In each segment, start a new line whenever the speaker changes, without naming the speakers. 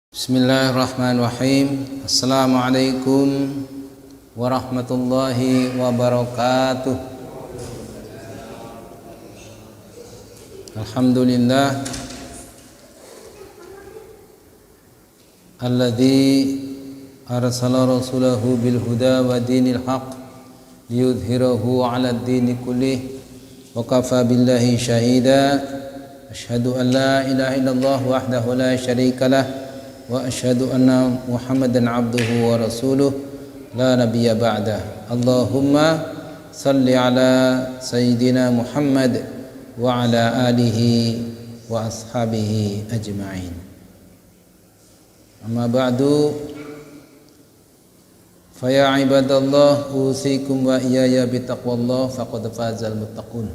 Bismillahirrahmanirrahim. Assalamualaikum warahmatullahi wabarakatuh. Alhamdulillah alladzi arsala rasulahu bil huda wa dinil haq liyudhhirahu 'ala ad-dini kullih wa kafa billahi syahida. Asyhadu an la ilaha illallah wahdahu la syarika lah wa asyhadu anna Muhammadan abduhu wa rasuluh la nabiyya ba'dah. Allahumma salli ala sayyidina Muhammad wa ala alihi wa ashabihi ajma'in. Amma ba'du, fa ya ibadallah usikum wa iyaya bitaqwallah faqad fazal muttaqun.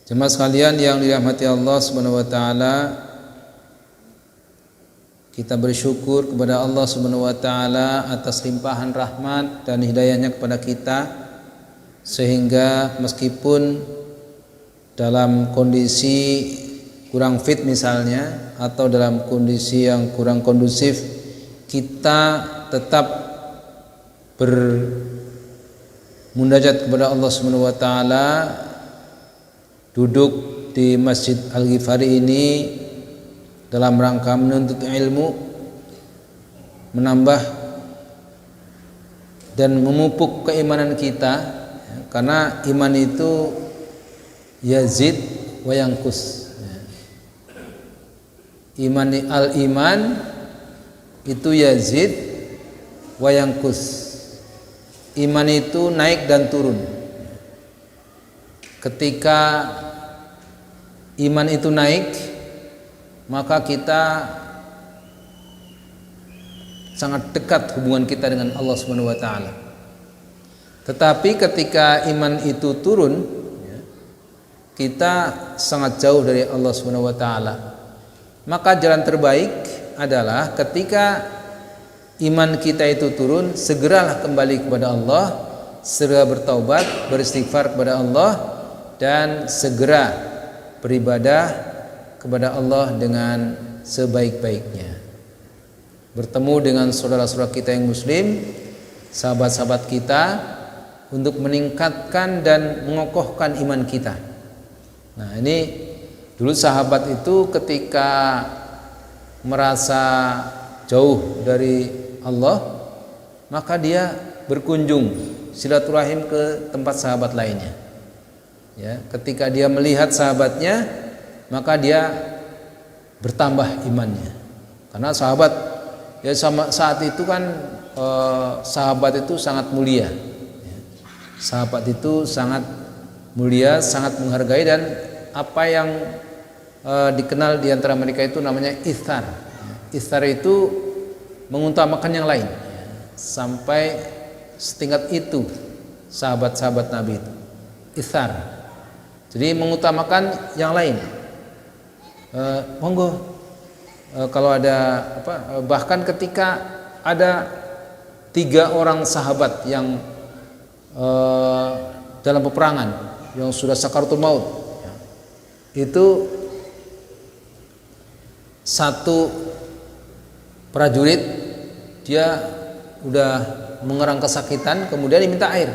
Jemaah sekalian yang dirahmati Allah Subhanahu wa taala, kita bersyukur kepada Allah Subhanahu wa taala atas limpahan rahmat dan hidayahnya kepada kita, sehingga meskipun dalam kondisi kurang fit misalnya, atau dalam kondisi yang kurang kondusif, kita tetap bermunajat kepada Allah Subhanahu wa taala, duduk di Masjid Al-Ghifari ini dalam rangka menuntut ilmu, menambah dan memupuk keimanan kita, karena iman itu yazid wa yanqus. Al-iman itu yazid wa yanqus. Iman itu naik dan turun. Ketika iman itu naik, maka kita sangat dekat hubungan kita dengan Allah Subhanahu wa taala. Tetapi ketika iman itu turun, kita sangat jauh dari Allah Subhanahu wa taala. Maka jalan terbaik adalah ketika iman kita itu turun, segeralah kembali kepada Allah, segera bertaubat, beristighfar kepada Allah, dan segera beribadah kepada Allah dengan sebaik-baiknya. Bertemu dengan saudara-saudara kita yang muslim, sahabat-sahabat kita, untuk meningkatkan dan mengokohkan iman kita. Nah, ini dulu sahabat itu ketika merasa jauh dari Allah, maka dia berkunjung silaturahim ke tempat sahabat lainnya. Ya, ketika dia melihat sahabatnya, maka dia bertambah imannya. Karena sahabat ya saat itu kan sahabat itu sangat mulia. Sahabat itu sangat mulia, sangat menghargai, dan apa yang dikenal di antara mereka itu namanya ithar. Ithar itu mengutamakan yang lain. Sampai setingkat itu sahabat-sahabat Nabi itu. Ithar. Jadi mengutamakan yang lain. Monggo, kalau ada bahkan ketika ada 3 orang sahabat yang dalam peperangan, yang sudah sakaratul maut, itu satu prajurit dia udah mengerang kesakitan, kemudian diminta air,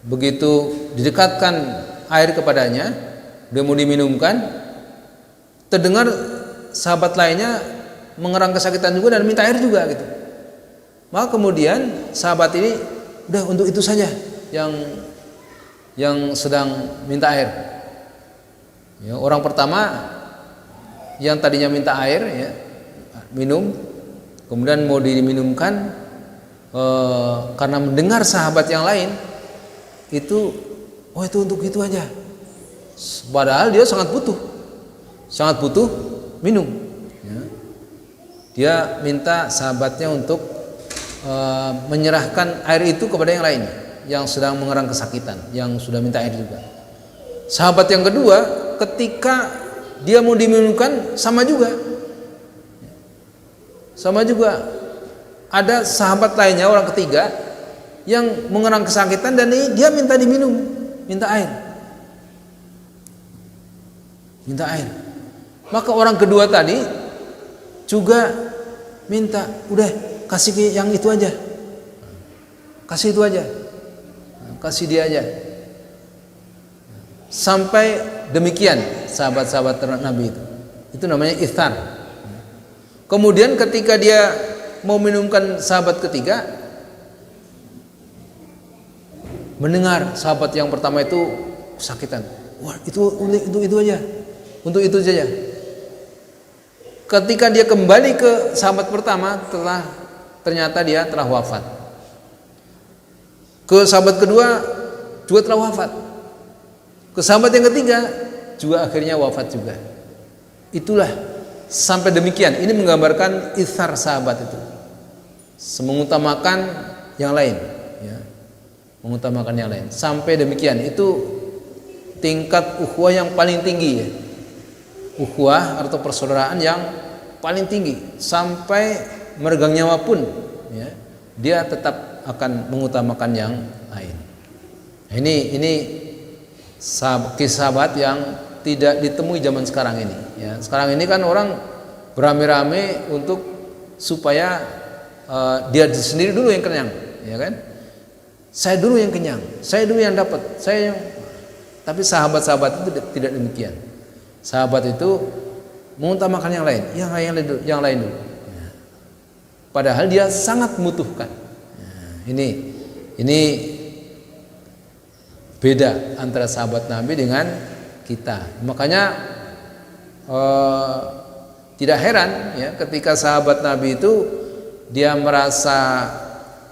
begitu didekatkan air kepadanya, dia mau diminumkan, terdengar sahabat lainnya mengerang kesakitan juga dan minta air juga gitu. Maka kemudian sahabat ini udah untuk itu saja yang sedang minta air. Ya, orang pertama yang tadinya minta air, ya, minum, kemudian mau diminumkan, karena mendengar sahabat yang lain itu, oh itu untuk itu aja. Padahal dia sangat butuh minum. Ya. Dia minta sahabatnya untuk menyerahkan air itu kepada yang lain, yang sedang mengerang kesakitan, yang sudah minta air juga. Sahabat yang kedua, ketika dia mau diminumkan, sama juga. Ada sahabat lainnya, orang ketiga, yang mengerang kesakitan, dan dia minta diminum, minta air. minta air. Maka orang kedua tadi juga minta, udah kasih yang itu aja, kasih itu aja, kasih dia aja. Sampai demikian sahabat-sahabat Nabi itu namanya ithar. Kemudian ketika dia mau minumkan sahabat ketiga, mendengar sahabat yang pertama itu kesakitan. Wah, itu aja, untuk itu saja. Ketika dia kembali ke sahabat pertama, ternyata dia telah wafat. Ke sahabat kedua juga telah wafat. Ke sahabat yang ketiga juga akhirnya wafat juga. Itulah sampai demikian. Ini menggambarkan ithar sahabat itu, mengutamakan yang lain, ya. Mengutamakan yang lain. Sampai demikian, itu tingkat ukhuwah yang paling tinggi, ya. Ukhuwah atau persaudaraan yang paling tinggi, sampai meregang nyawa pun, ya, dia tetap akan mengutamakan yang lain. Ini kisah sahabat yang tidak ditemui zaman sekarang ini, ya. Sekarang ini kan orang beramai-ramai untuk supaya dia sendiri dulu yang kenyang, ya kan? Saya dulu yang kenyang, saya dulu yang dapat, tapi sahabat-sahabat itu tidak demikian. Sahabat itu mengutamakan yang lain, yang lain dulu. Ya. Padahal dia sangat membutuhkan. Ya, ini beda antara sahabat Nabi dengan kita. Makanya tidak heran, ya, ketika sahabat Nabi itu dia merasa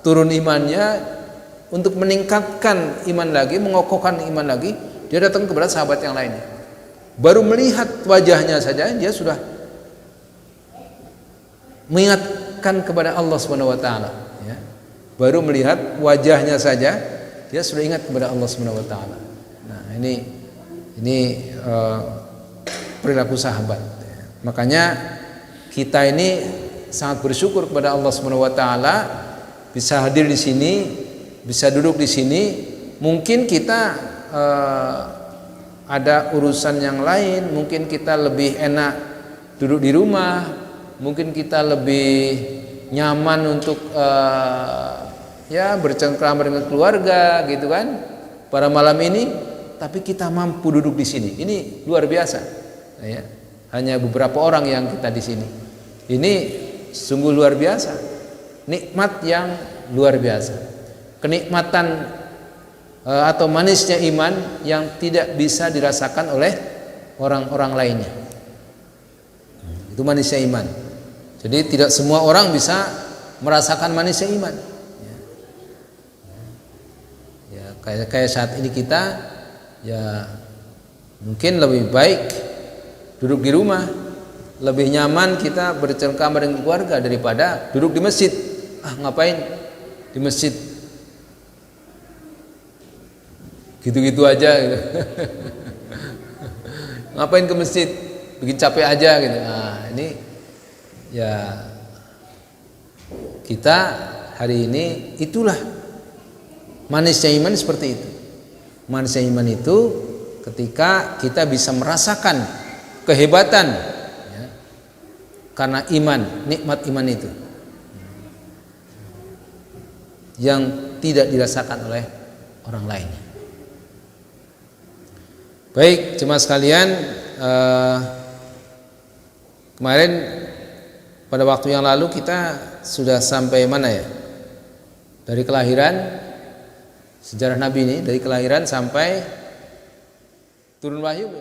turun imannya, untuk meningkatkan iman lagi, mengokohkan iman lagi, dia datang kepada sahabat yang lainnya. Baru melihat wajahnya saja dia sudah mengingatkan kepada Allah Subhanahu wa taala, ya. Baru melihat wajahnya saja dia sudah ingat kepada Allah Subhanahu wa taala. Nah, ini perilaku sahabat. Makanya kita ini sangat bersyukur kepada Allah Subhanahu wa taala bisa hadir di sini, bisa duduk di sini. Mungkin kita ada urusan yang lain, mungkin kita lebih enak duduk di rumah, mungkin kita lebih nyaman untuk ya bercengkrama dengan keluarga, gitu kan, pada malam ini. Tapi kita mampu duduk di sini. Ini luar biasa, ya. Hanya beberapa orang yang kita di sini. Ini sungguh luar biasa, nikmat yang luar biasa, kenikmatan atau manisnya iman yang tidak bisa dirasakan oleh orang-orang lainnya. Itu manisnya iman. Jadi tidak semua orang bisa merasakan manisnya iman. Ya, kayak saat ini kita, ya mungkin lebih baik duduk di rumah, lebih nyaman kita bercengkrama dengan keluarga daripada duduk di masjid. Ngapain di masjid? Gitu-gitu aja gitu. Ngapain ke masjid, bikin capek aja gitu. Nah, ini ya kita hari ini, itulah manisnya iman seperti itu. Manisnya iman itu ketika kita bisa merasakan kehebatan, ya, karena iman, nikmat iman itu yang tidak dirasakan oleh orang lain. Baik, jemaah sekalian, kemarin pada waktu yang lalu kita sudah sampai mana ya? Dari kelahiran, sejarah Nabi ini, dari kelahiran sampai turun wahyu.